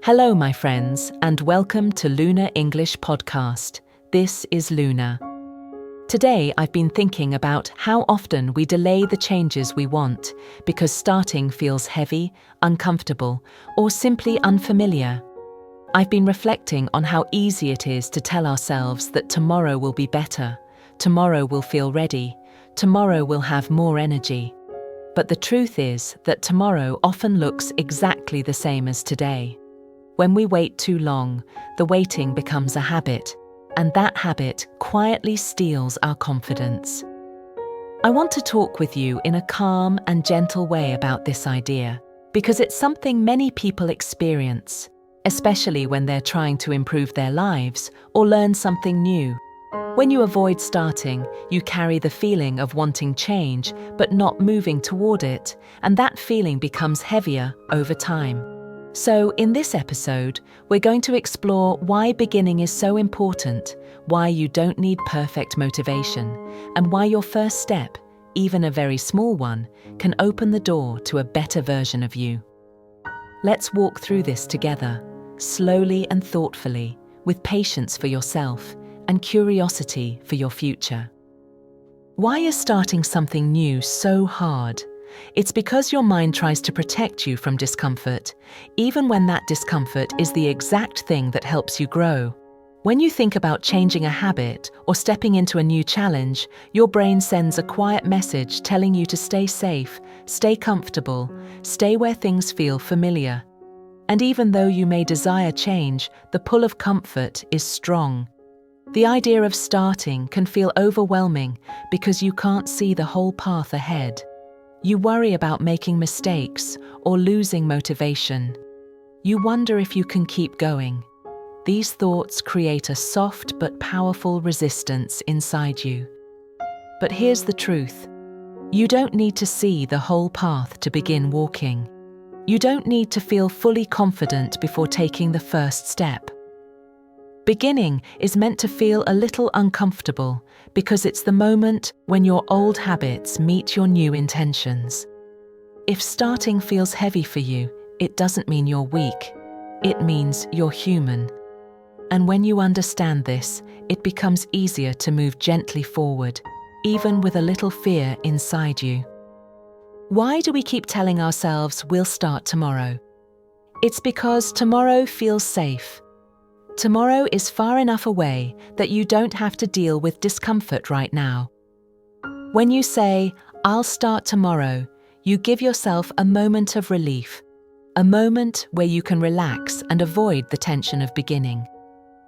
Hello, my friends, and welcome to Luna English Podcast. This is Luna. Today, I've been thinking about how often we delay the changes we want because starting feels heavy, uncomfortable, or simply unfamiliar. I've been reflecting on how easy it is to tell ourselves that tomorrow will be better, tomorrow we'll feel ready, tomorrow we'll have more energy. But the truth is that tomorrow often looks exactly the same as today. When we wait too long, the waiting becomes a habit, and that habit quietly steals our confidence. I want to talk with you in a calm and gentle way about this idea, because it's something many people experience, especially when they're trying to improve their lives or learn something new. When you avoid starting, you carry the feeling of wanting change but not moving toward it, and that feeling becomes heavier over time. So, in this episode, we're going to explore why beginning is so important, why you don't need perfect motivation, and why your first step, even a very small one, can open the door to a better version of you. Let's walk through this together, slowly and thoughtfully, with patience for yourself and curiosity for your future. Why is starting something new so hard? It's because your mind tries to protect you from discomfort, even when that discomfort is the exact thing that helps you grow. When you think about changing a habit or stepping into a new challenge, your brain sends a quiet message telling you to stay safe, stay comfortable, stay where things feel familiar. And even though you may desire change, the pull of comfort is strong. The idea of starting can feel overwhelming because you can't see the whole path ahead. You worry about making mistakes or losing motivation. You wonder if you can keep going. These thoughts create a soft but powerful resistance inside you. But here's the truth. You don't need to see the whole path to begin walking. You don't need to feel fully confident before taking the first step. Beginning is meant to feel a little uncomfortable because it's the moment when your old habits meet your new intentions. If starting feels heavy for you, it doesn't mean you're weak. It means you're human. And when you understand this, it becomes easier to move gently forward, even with a little fear inside you. Why do we keep telling ourselves we'll start tomorrow? It's because tomorrow feels safe. Tomorrow is far enough away that you don't have to deal with discomfort right now. When you say, "I'll start tomorrow," you give yourself a moment of relief, a moment where you can relax and avoid the tension of beginning.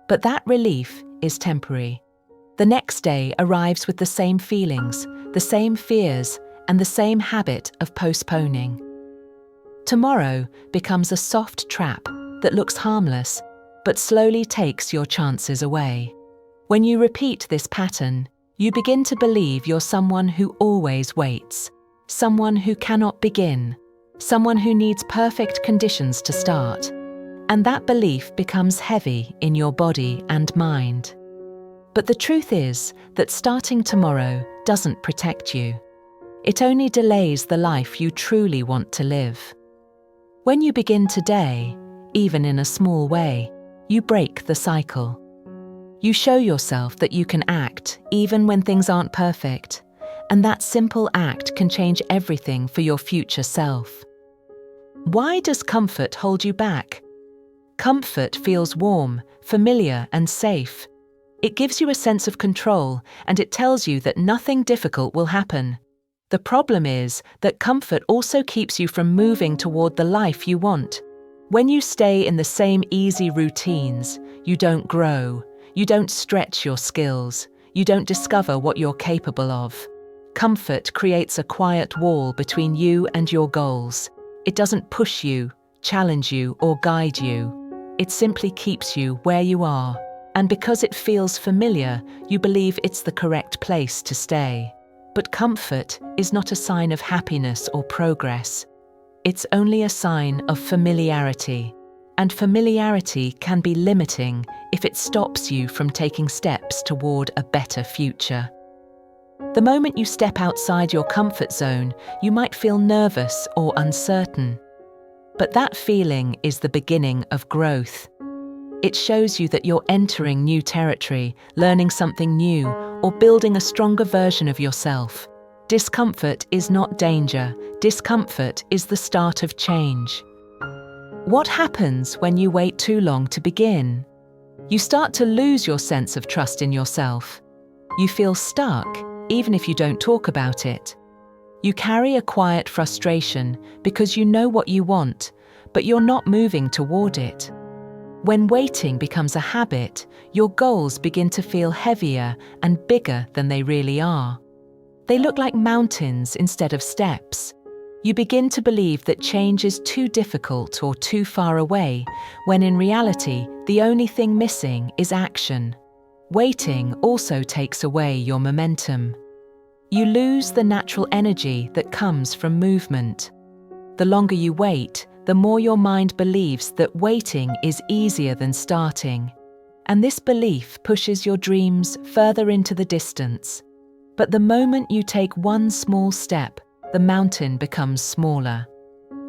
But that relief is temporary. The next day arrives with the same feelings, the same fears, and the same habit of postponing. Tomorrow becomes a soft trap that looks harmless, but slowly takes your chances away. When you repeat this pattern, you begin to believe you're someone who always waits, someone who cannot begin, someone who needs perfect conditions to start. And that belief becomes heavy in your body and mind. But the truth is that starting tomorrow doesn't protect you. It only delays the life you truly want to live. When you begin today, even in a small way, you break the cycle. You show yourself that you can act even when things aren't perfect, and that simple act can change everything for your future self. Why does comfort hold you back? Comfort feels warm, familiar, and safe. It gives you a sense of control, and it tells you that nothing difficult will happen. The problem is that comfort also keeps you from moving toward the life you want. When you stay in the same easy routines, you don't grow, you don't stretch your skills, you don't discover what you're capable of. Comfort creates a quiet wall between you and your goals. It doesn't push you, challenge you, or guide you. It simply keeps you where you are, and because it feels familiar, you believe it's the correct place to stay. But comfort is not a sign of happiness or progress. It's only a sign of familiarity, and familiarity can be limiting if it stops you from taking steps toward a better future. The moment you step outside your comfort zone, you might feel nervous or uncertain. But that feeling is the beginning of growth. It shows you that you're entering new territory, learning something new, or building a stronger version of yourself. Discomfort is not danger. Discomfort is the start of change. What happens when you wait too long to begin? You start to lose your sense of trust in yourself. You feel stuck, even if you don't talk about it. You carry a quiet frustration because you know what you want, but you're not moving toward it. When waiting becomes a habit, your goals begin to feel heavier and bigger than they really are. They look like mountains instead of steps. You begin to believe that change is too difficult or too far away, when in reality, the only thing missing is action. Waiting also takes away your momentum. You lose the natural energy that comes from movement. The longer you wait, the more your mind believes that waiting is easier than starting. And this belief pushes your dreams further into the distance. But the moment you take one small step, the mountain becomes smaller.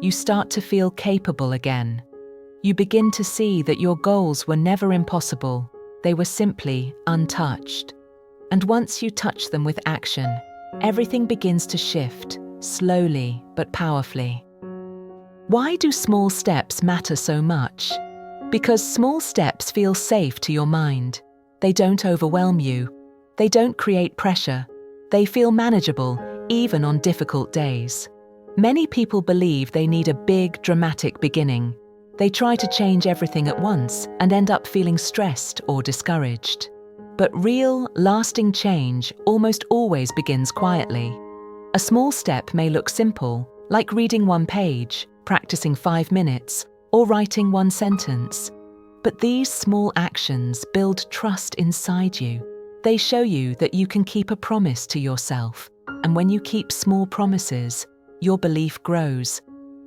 You start to feel capable again. You begin to see that your goals were never impossible. They were simply untouched. And once you touch them with action, everything begins to shift, slowly but powerfully. Why do small steps matter so much? Because small steps feel safe to your mind. They don't overwhelm you. They don't create pressure. They feel manageable, even on difficult days. Many people believe they need a big, dramatic beginning. They try to change everything at once and end up feeling stressed or discouraged. But real, lasting change almost always begins quietly. A small step may look simple, like reading one page, practicing 5 minutes, or writing one sentence. But these small actions build trust inside you. They show you that you can keep a promise to yourself. And when you keep small promises, your belief grows.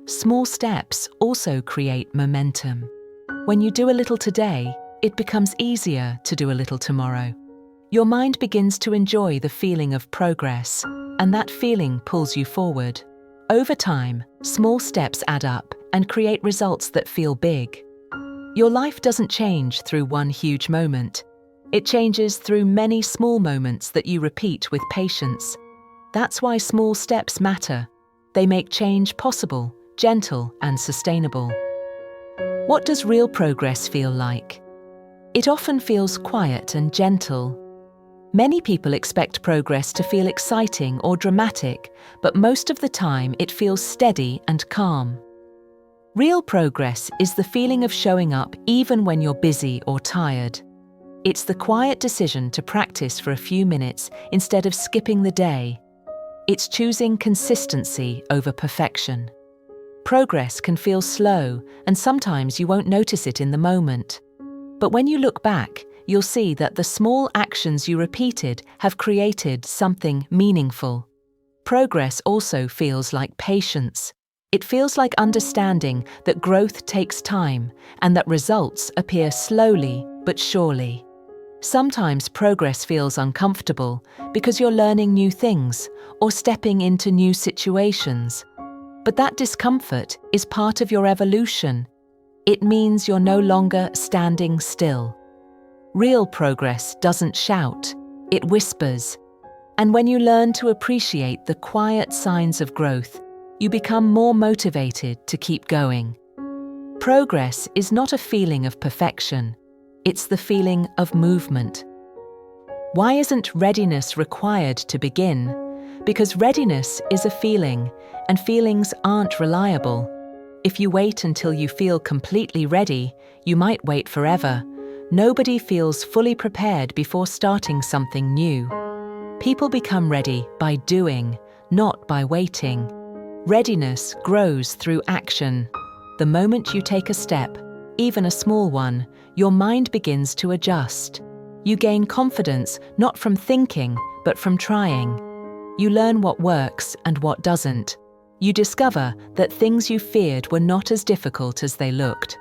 Small steps also create momentum. When you do a little today, it becomes easier to do a little tomorrow. Your mind begins to enjoy the feeling of progress, and that feeling pulls you forward. Over time, small steps add up and create results that feel big. Your life doesn't change through one huge moment. It changes through many small moments that you repeat with patience. That's why small steps matter. They make change possible, gentle, and sustainable. What does real progress feel like? It often feels quiet and gentle. Many people expect progress to feel exciting or dramatic, but most of the time it feels steady and calm. Real progress is the feeling of showing up even when you're busy or tired. It's the quiet decision to practice for a few minutes instead of skipping the day. It's choosing consistency over perfection. Progress can feel slow, and sometimes you won't notice it in the moment. But when you look back, you'll see that the small actions you repeated have created something meaningful. Progress also feels like patience. It feels like understanding that growth takes time and that results appear slowly but surely. Sometimes progress feels uncomfortable because you're learning new things or stepping into new situations. But that discomfort is part of your evolution. It means you're no longer standing still. Real progress doesn't shout, it whispers. And when you learn to appreciate the quiet signs of growth, you become more motivated to keep going. Progress is not a feeling of perfection. It's the feeling of movement. Why isn't readiness required to begin? Because readiness is a feeling, and feelings aren't reliable. If you wait until you feel completely ready, you might wait forever. Nobody feels fully prepared before starting something new. People become ready by doing, not by waiting. Readiness grows through action. The moment you take a step, even a small one, your mind begins to adjust. You gain confidence not from thinking, but from trying. You learn what works and what doesn't. You discover that things you feared were not as difficult as they looked.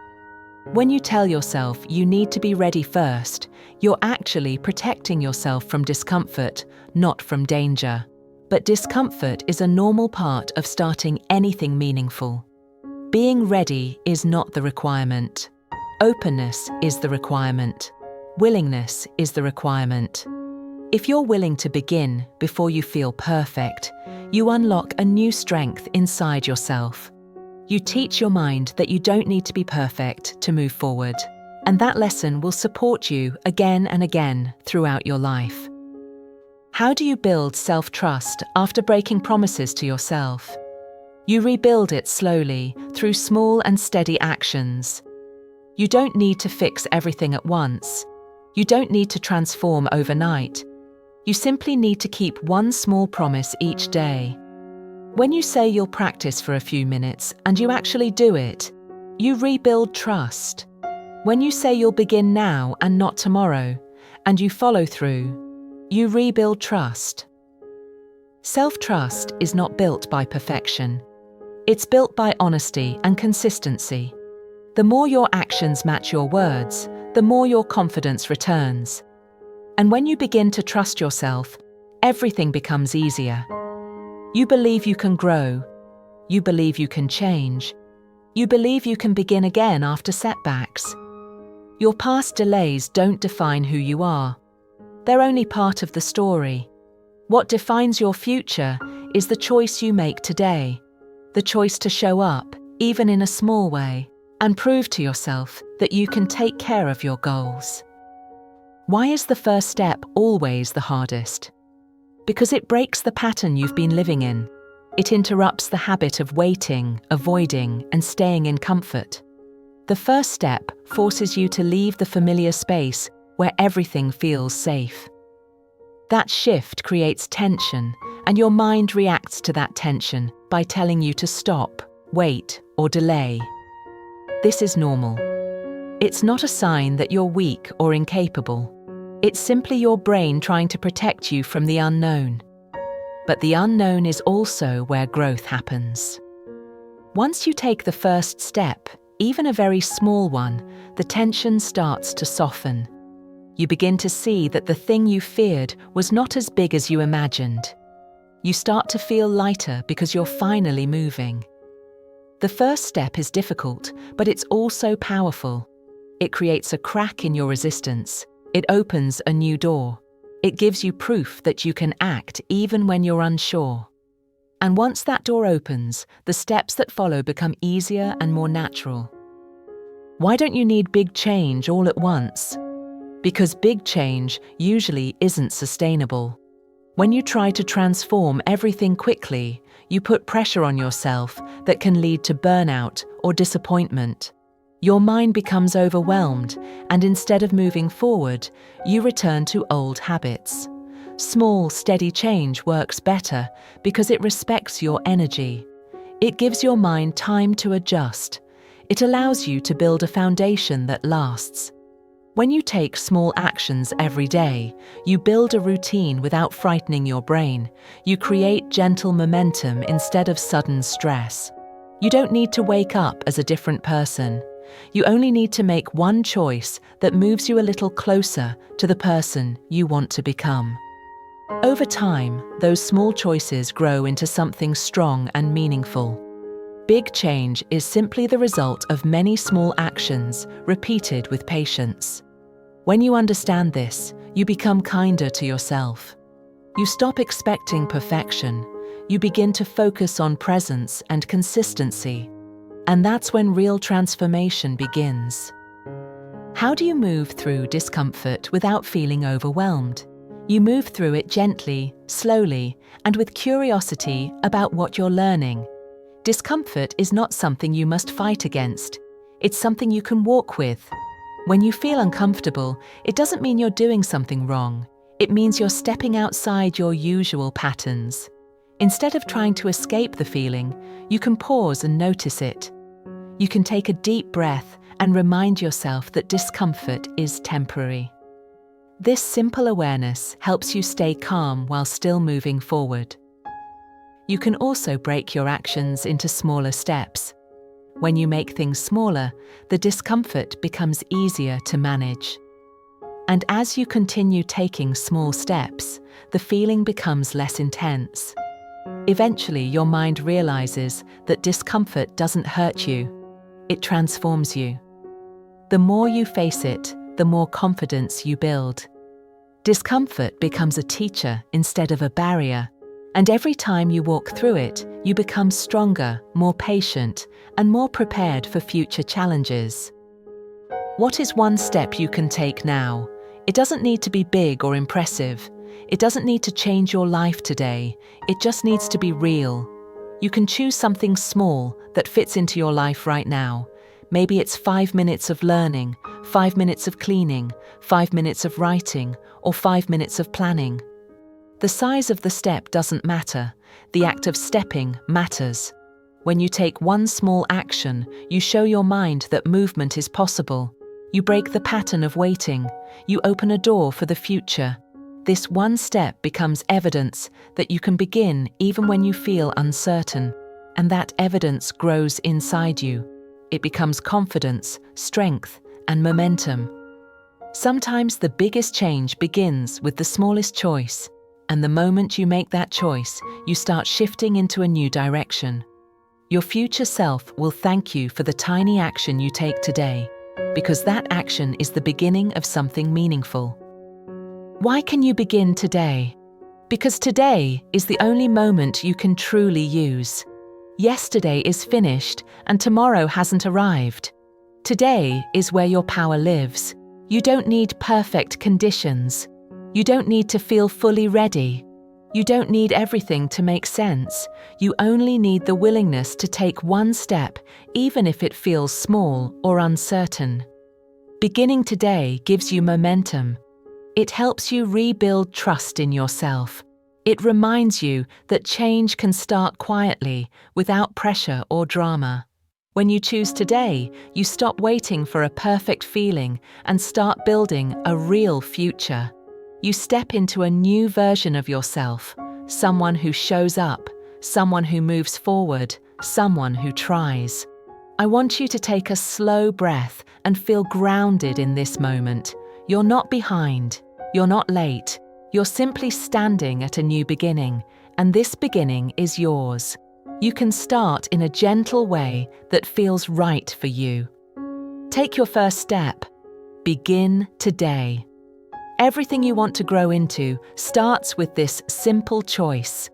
When you tell yourself you need to be ready first, you're actually protecting yourself from discomfort, not from danger. But discomfort is a normal part of starting anything meaningful. Being ready is not the requirement. Openness is the requirement. Willingness is the requirement. If you're willing to begin before you feel perfect, you unlock a new strength inside yourself. You teach your mind that you don't need to be perfect to move forward, and that lesson will support you again and again throughout your life. How do you build self-trust after breaking promises to yourself? You rebuild it slowly through small and steady actions. You don't need to fix everything at once. You don't need to transform overnight. You simply need to keep one small promise each day. When you say you'll practice for a few minutes and you actually do it, you rebuild trust. When you say you'll begin now and not tomorrow, and you follow through, you rebuild trust. Self-trust is not built by perfection. It's built by honesty and consistency. The more your actions match your words, the more your confidence returns. And when you begin to trust yourself, everything becomes easier. You believe you can grow. You believe you can change. You believe you can begin again after setbacks. Your past delays don't define who you are. They're only part of the story. What defines your future is the choice you make today, the choice to show up, even in a small way, and prove to yourself that you can take care of your goals. Why is the first step always the hardest? Because it breaks the pattern you've been living in. It interrupts the habit of waiting, avoiding, and staying in comfort. The first step forces you to leave the familiar space where everything feels safe. That shift creates tension, and your mind reacts to that tension by telling you to stop, wait, or delay. This is normal. It's not a sign that you're weak or incapable. It's simply your brain trying to protect you from the unknown. But the unknown is also where growth happens. Once you take the first step, even a very small one, the tension starts to soften. You begin to see that the thing you feared was not as big as you imagined. You start to feel lighter because you're finally moving. The first step is difficult, but it's also powerful. It creates a crack in your resistance. It opens a new door. It gives you proof that you can act even when you're unsure. And once that door opens, the steps that follow become easier and more natural. Why don't you need big change all at once? Because big change usually isn't sustainable. When you try to transform everything quickly, you put pressure on yourself that can lead to burnout or disappointment. Your mind becomes overwhelmed, and instead of moving forward, you return to old habits. Small, steady change works better because it respects your energy. It gives your mind time to adjust. It allows you to build a foundation that lasts. When you take small actions every day, you build a routine without frightening your brain. You create gentle momentum instead of sudden stress. You don't need to wake up as a different person. You only need to make one choice that moves you a little closer to the person you want to become. Over time, those small choices grow into something strong and meaningful. Big change is simply the result of many small actions repeated with patience. When you understand this, you become kinder to yourself. You stop expecting perfection. You begin to focus on presence and consistency. And that's when real transformation begins. How do you move through discomfort without feeling overwhelmed? You move through it gently, slowly, and with curiosity about what you're learning. Discomfort is not something you must fight against. It's something you can walk with. When you feel uncomfortable, it doesn't mean you're doing something wrong. It means you're stepping outside your usual patterns. Instead of trying to escape the feeling, you can pause and notice it. You can take a deep breath and remind yourself that discomfort is temporary. This simple awareness helps you stay calm while still moving forward. You can also break your actions into smaller steps. When you make things smaller, the discomfort becomes easier to manage. And as you continue taking small steps, the feeling becomes less intense. Eventually, your mind realizes that discomfort doesn't hurt you, it transforms you. The more you face it, the more confidence you build. Discomfort becomes a teacher instead of a barrier, and every time you walk through it, you become stronger, more patient, and more prepared for future challenges. What is one step you can take now? It doesn't need to be big or impressive. It doesn't need to change your life today. It just needs to be real. You can choose something small that fits into your life right now. Maybe it's 5 minutes of learning, 5 minutes of cleaning, 5 minutes of writing, or 5 minutes of planning. The size of the step doesn't matter. The act of stepping matters. When you take one small action, you show your mind that movement is possible. You break the pattern of waiting. You open a door for the future. This one step becomes evidence that you can begin even when you feel uncertain, and that evidence grows inside you. It becomes confidence, strength, and momentum. Sometimes the biggest change begins with the smallest choice, and the moment you make that choice, you start shifting into a new direction. Your future self will thank you for the tiny action you take today, because that action is the beginning of something meaningful. Why can you begin today? Because today is the only moment you can truly use. Yesterday is finished and tomorrow hasn't arrived. Today is where your power lives. You don't need perfect conditions. You don't need to feel fully ready. You don't need everything to make sense. You only need the willingness to take one step, even if it feels small or uncertain. Beginning today gives you momentum. It helps you rebuild trust in yourself. It reminds you that change can start quietly, without pressure or drama. When you choose today, you stop waiting for a perfect feeling and start building a real future. You step into a new version of yourself, someone who shows up, someone who moves forward, someone who tries. I want you to take a slow breath and feel grounded in this moment. You're not behind. You're not late. You're simply standing at a new beginning, and this beginning is yours. You can start in a gentle way that feels right for you. Take your first step. Begin today. Everything you want to grow into starts with this simple choice.